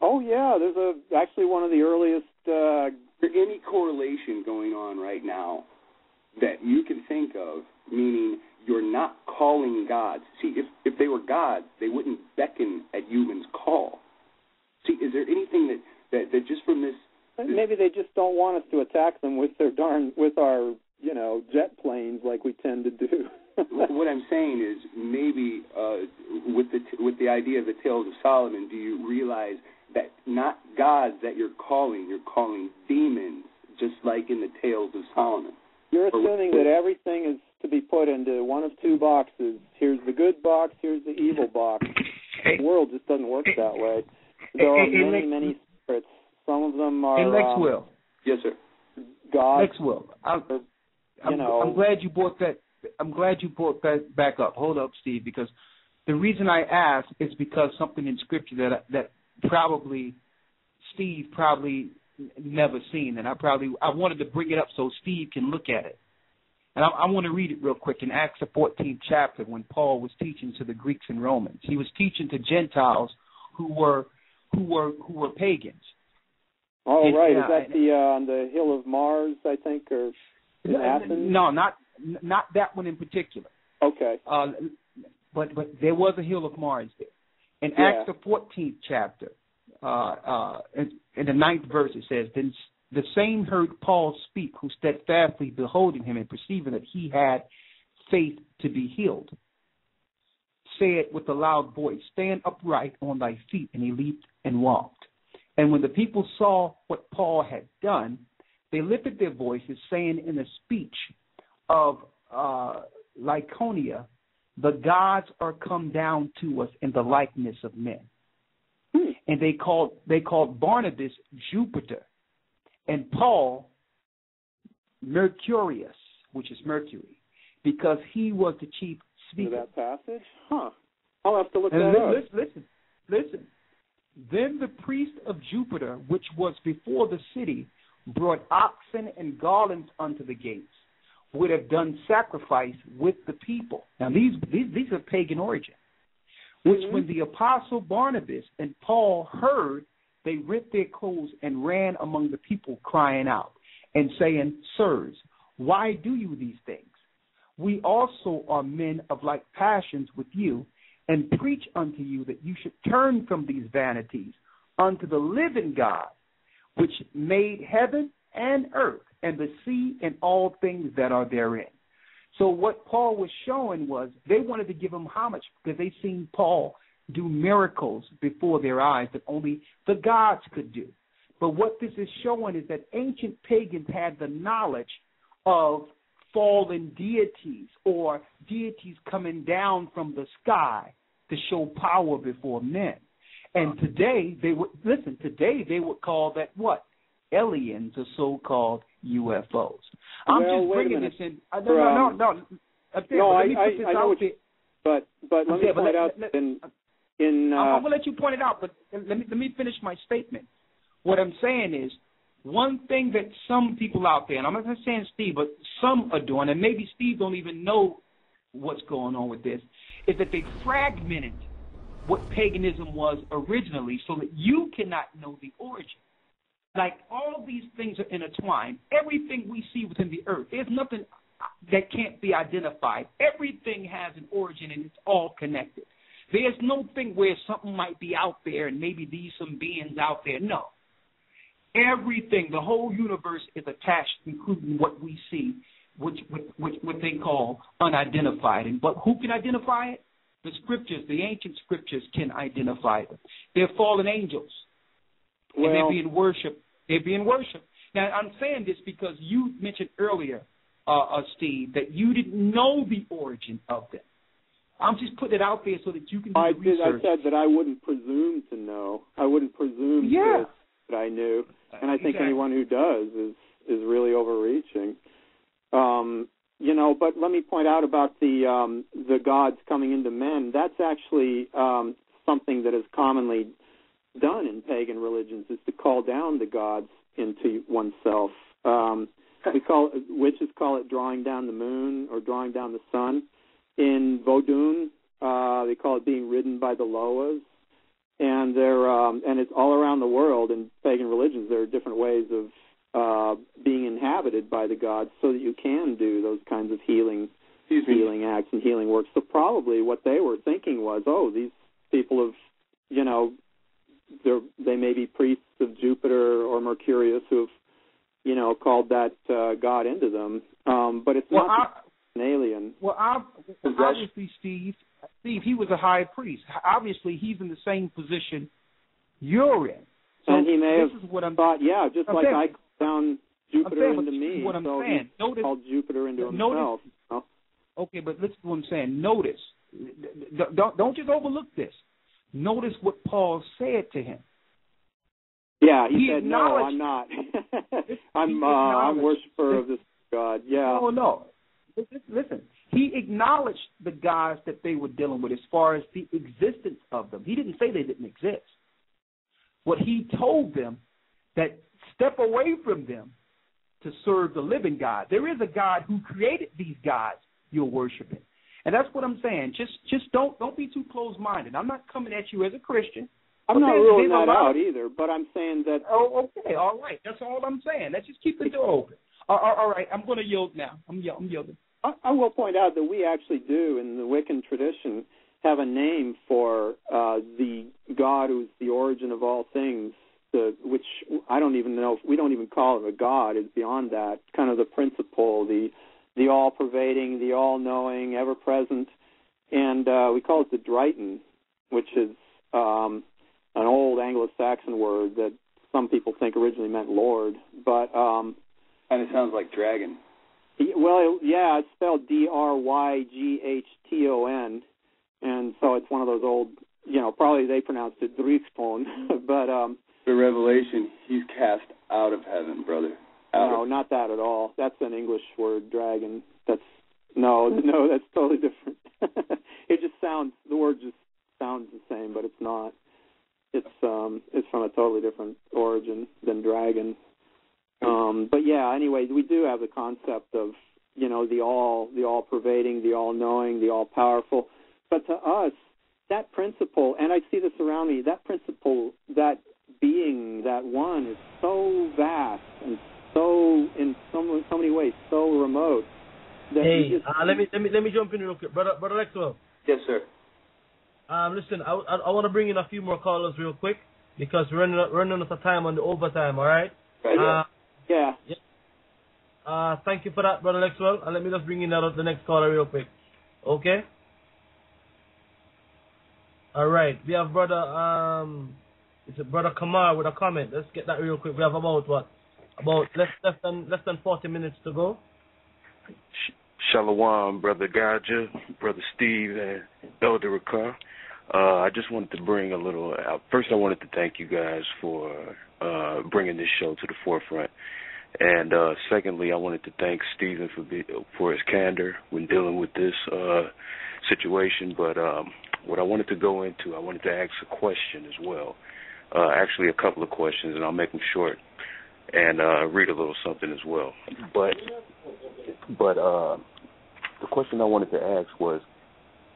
Oh, yeah, there's actually one of the earliest... Is there any correlation going on right now that you can think of, meaning you're not calling gods? See, if they were gods, they wouldn't beckon at humans' call. See, is there anything that just from this... Maybe they just don't want us to attack them with our jet planes like we tend to do. What I'm saying is maybe with the idea of the Tales of Solomon, do you realize that not gods that you're calling demons, just like in the Tales of Solomon? You're assuming that everything is to be put into one of two boxes. Here's the good box, here's the evil box. The world just doesn't work that way. There are many spirits. Some of them are... Lex Will. Yes, sir. God. Lex Will. I'm glad you brought that. I'm glad you brought that back up. Hold up, Steve, because the reason I asked is because something in Scripture that probably Steve never seen, and I wanted to bring it up so Steve can look at it. And I want to read it real quick in Acts the 14th chapter when Paul was teaching to the Greeks and Romans. He was teaching to Gentiles who were pagans. Oh, right. Is that on the Hill of Mars, I think, or in Athens? No, not that one in particular. Okay. But there was a Hill of Mars there. In Acts the 14th chapter, in the 9th verse, it says, "Then the same heard Paul speak, who steadfastly beholding him and perceiving that he had faith to be healed, said with a loud voice, Stand upright on thy feet. And he leaped and walked. And when the people saw what Paul had done, they lifted their voices, saying in the speech of Lycaonia, the gods are come down to us in the likeness of men. And they called Barnabas Jupiter, and Paul Mercurius, which is Mercury, because he was the chief speaker." That passage? Huh. I'll have to look that up. Listen. Then the priest of Jupiter, which was before the city, brought oxen and garlands unto the gates, would have done sacrifice with the people. Now, these are pagan origin, which when the apostle Barnabas and Paul heard, they rent their clothes and ran among the people, crying out and saying, Sirs, why do you these things? We also are men of like passions with you, and preach unto you that you should turn from these vanities unto the living God, which made heaven and earth and the sea and all things that are therein. So what Paul was showing was they wanted to give him homage because they seen Paul do miracles before their eyes that only the gods could do. But what this is showing is that ancient pagans had the knowledge of fallen deities or deities coming down from the sky to show power before men. And today they would call that what? Aliens or so-called UFOs. I'm just bringing this in. No. I know what you, but let me point out I'm going to let you point it out, but let me finish my statement. What I'm saying is, one thing that some people out there, and I'm not saying Steve, but some are doing, and maybe Steve don't even know what's going on with this, is that they fragmented what paganism was originally so that you cannot know the origin. Like all these things are intertwined. Everything we see within the earth, there's nothing that can't be identified. Everything has an origin and it's all connected. There's no thing where something might be out there and maybe these some beings out there. No. Everything, the whole universe is attached, including what we see, which what they call unidentified. But who can identify it? The scriptures, the ancient scriptures can identify them. They're fallen angels. And they're being worshipped. Now, I'm saying this because you mentioned earlier, Steve, that you didn't know the origin of them. I'm just putting it out there so that you can do the research. I said that I wouldn't presume to know. I wouldn't presume that I knew. And I think anyone who does is really overreaching. But let me point out about the gods coming into men. That's actually something that is commonly done in pagan religions, is to call down the gods into oneself. Witches call it drawing down the moon or drawing down the sun. In Vodun, they call it being ridden by the Loas. and and it's all around the world. In pagan religions, there are different ways of being inhabited by the gods, so that you can do those kinds of healing acts and healing works. So probably what they were thinking was, these people have, they may be priests of Jupiter or Mercurius who have, called that god into them. But it's not an alien. Well, obviously, Steve, he was a high priest. Obviously, he's in the same position you're in. So and he may have thought, just like I called down Jupiter into me. What I'm saying. Notice, called Jupiter into himself. Okay, but listen to what I'm saying. Notice. Don't just overlook this. Notice what Paul said to him. Yeah, he said, "No, I'm not. I'm a worshiper of this God." Yeah. No. Listen. He acknowledged the gods that they were dealing with as far as the existence of them. He didn't say they didn't exist. What he told them that step away from them to serve the living God. There is a God who created these gods you're worshiping. And that's what I'm saying. Just don't be too close-minded. I'm not coming at you as a Christian. I'm not ruling that out either, but I'm saying that... Oh, okay, all right. That's all I'm saying. Let's just keep the door open. All right, I'm going to yield now. I'm yielding. I will point out that we actually do, in the Wiccan tradition, have a name for the God who's the origin of all things, which I don't even know, we don't even call it a God. It's beyond that, kind of the principle, the all-pervading, the all-knowing, ever-present, and we call it the Drighton, which is an old Anglo-Saxon word that some people think originally meant Lord, but... and it sounds like dragon. Well, it's spelled DrygHton, and so it's one of those old, probably they pronounced it Drygton, but... the Revelation, he's cast out of heaven, brother. No, not that at all. That's an English word, dragon. That's totally different. It just sounds, the word just sounds the same, but it's not. It's from a totally different origin than dragon. But anyway, we do have the concept of, the all-pervading, the all-knowing, the all-powerful. But to us, that principle, and I see this around me, that principle, that being, that one, is so vast and so, in so many ways, so remote. That let me jump in real quick, brother Lexwell. Yes, sir. Listen, I want to bring in a few more callers real quick because we're running out of time on the overtime. All right. Yeah. Thank you for that, brother Lexwell. And let me just bring in the next caller real quick. Okay. All right. We have brother it's a brother Kamar with a comment. Let's get that real quick. We have about less than 40 minutes to go. Shalom, Brother Gaja, Brother Steve, and Elder Rakar. I just wanted to bring a little... First, I wanted to thank you guys for bringing this show to the forefront. And secondly, I wanted to thank Stephen for his candor when dealing with this situation. But what I wanted to go into, I wanted to ask a question as well. Actually, a couple of questions, and I'll make them short and read a little something as well. But the question I wanted to ask was,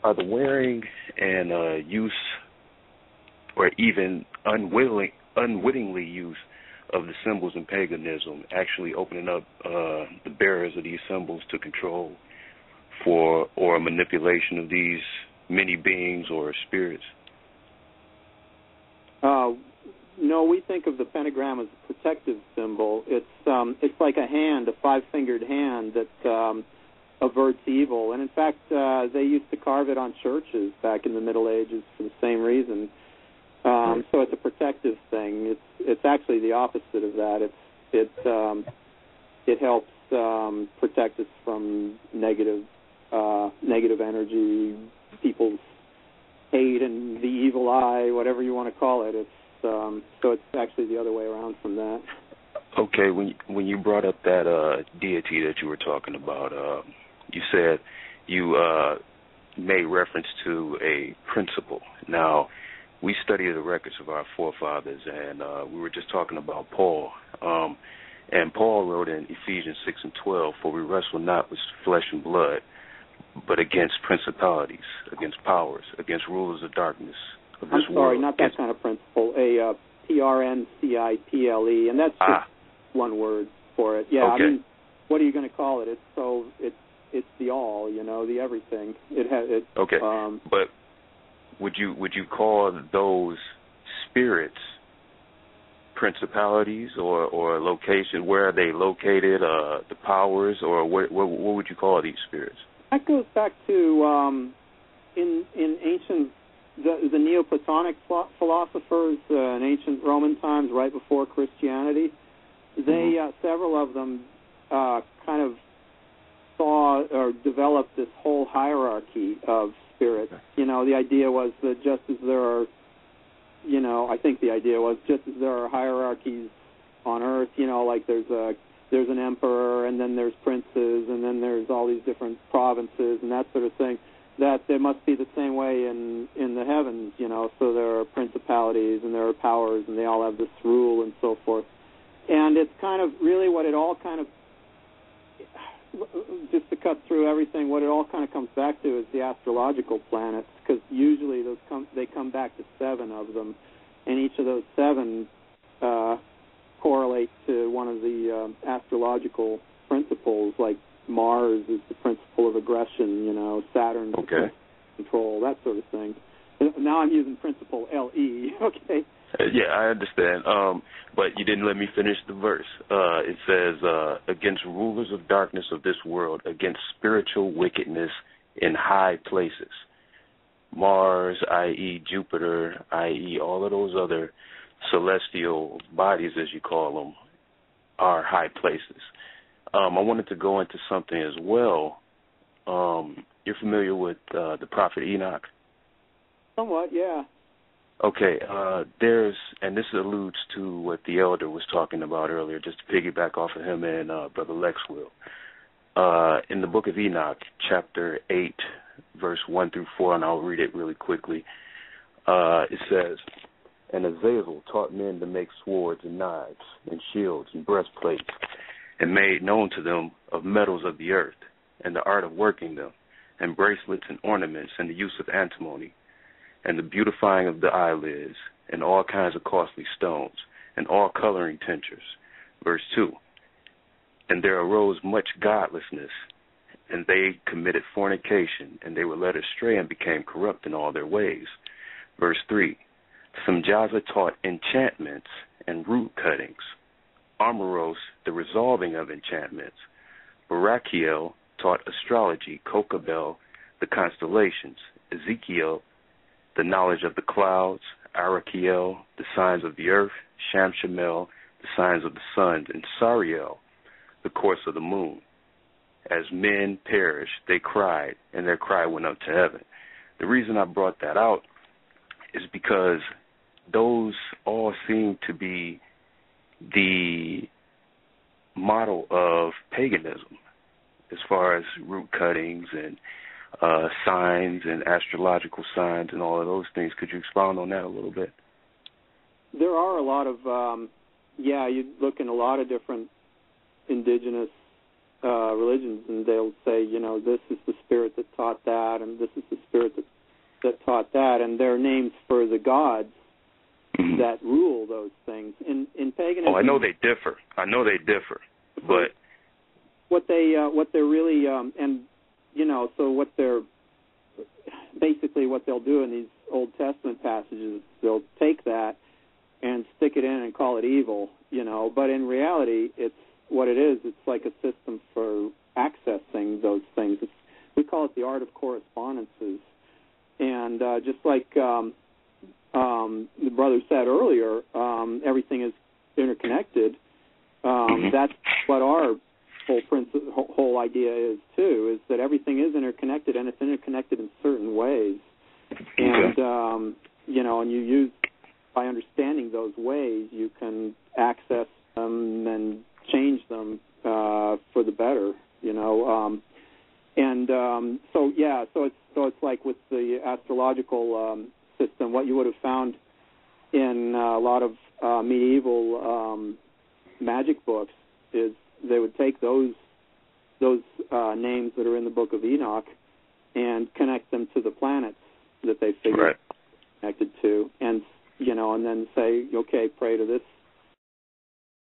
are the wearing and use, or even unwittingly use of the symbols in paganism actually opening up the bearers of these symbols to control or manipulation of these many beings or spirits? No, we think of the pentagram as a protective symbol. It's like a hand, a five-fingered hand that averts evil. And in fact, they used to carve it on churches back in the Middle Ages for the same reason. So it's a protective thing. It's actually the opposite of that. It helps protect us from negative energy, people's hate and the evil eye, whatever you want to call it. So it's actually the other way around from that. Okay, when you brought up that deity that you were talking about, you said you made reference to a principle. Now, we study the records of our forefathers, and we were just talking about Paul. And Paul wrote in Ephesians 6:12, "For we wrestle not with flesh and blood, but against principalities, against powers, against rulers of darkness of this world? I'm sorry, not that kind of principle. A Principle, and that's just one word for it. Yeah, okay. I mean, what are you going to call it? It's the all, the everything. Okay, but would you call those spirits principalities or location? Where are they located? The powers, or what would you call these spirits? That goes back to in ancient the Neoplatonic philosophers in ancient Roman times, right before Christianity. They several of them kind of saw or developed this whole hierarchy of spirits. The idea was that just as there are, I think the idea was just as there are hierarchies on Earth, like there's an emperor, and then there's princes, and then there's all these different provinces and that sort of thing, that there must be the same way in the heavens, so there are principalities and there are powers, and they all have this rule and so forth. And it's kind of really what it all kind of, just to cut through everything, what it all kind of comes back to is the astrological planets, because usually they come back to 7 of them, and each of those 7 correlate to one of the astrological principles, like Mars is the principle of aggression, Saturn is the principle of control, that sort of thing. Now I'm using principle LE, okay? Yeah, I understand. But you didn't let me finish the verse. It says, against rulers of darkness of this world, against spiritual wickedness in high places. Mars, i.e. Jupiter, i.e. all of those other celestial bodies, as you call them, are high places. I wanted to go into something as well. You're familiar with the prophet Enoch? Somewhat, yeah. Okay, and this alludes to what the elder was talking about earlier, just to piggyback off of him and Brother Lex will. In the book of Enoch, chapter 8, verse 1 through 4, and I'll read it really quickly, it says, And Azazel taught men to make swords and knives and shields and breastplates, and made known to them of metals of the earth, and the art of working them, and bracelets and ornaments, and the use of antimony, and the beautifying of the eyelids, and all kinds of costly stones, and all coloring tinctures. Verse 2, And there arose much godlessness, and they committed fornication, and they were led astray and became corrupt in all their ways. Verse 3, Samjaza taught enchantments and root cuttings, Amoros the resolving of enchantments, Barachiel taught astrology, Kokabel the constellations, Ezekiel the knowledge of the clouds, Arachiel the signs of the earth, Shamshamel the signs of the sun, and Sariel the course of the moon. As men perished, they cried, and their cry went up to heaven. The reason I brought that out is because those all seem to be the model of paganism as far as root cuttings and signs and astrological signs and all of those things. Could you expound on that a little bit? There are a lot of, you look in a lot of different indigenous religions, and they'll say, this is the spirit that taught that, and this is the spirit that taught that, and they're names for the gods that rule those things. In paganism, I know they differ. But what they're really, so what they'll do in these Old Testament passages, they'll take that and stick it in and call it evil, but in reality, it's what it is. It's like a system for accessing those things. We call it the art of correspondences. And just like the brother said earlier, everything is interconnected. That's what our whole idea is too, is that everything is interconnected, and it's interconnected in certain ways. And and you use, by understanding those ways, you can access them and change them for the better. So it's like with the astrological system, what you would have found in a lot of medieval magic books is they would take those names that are in the Book of Enoch and connect them to the planets that they figured. Right. connected to, and and then say, okay, pray to this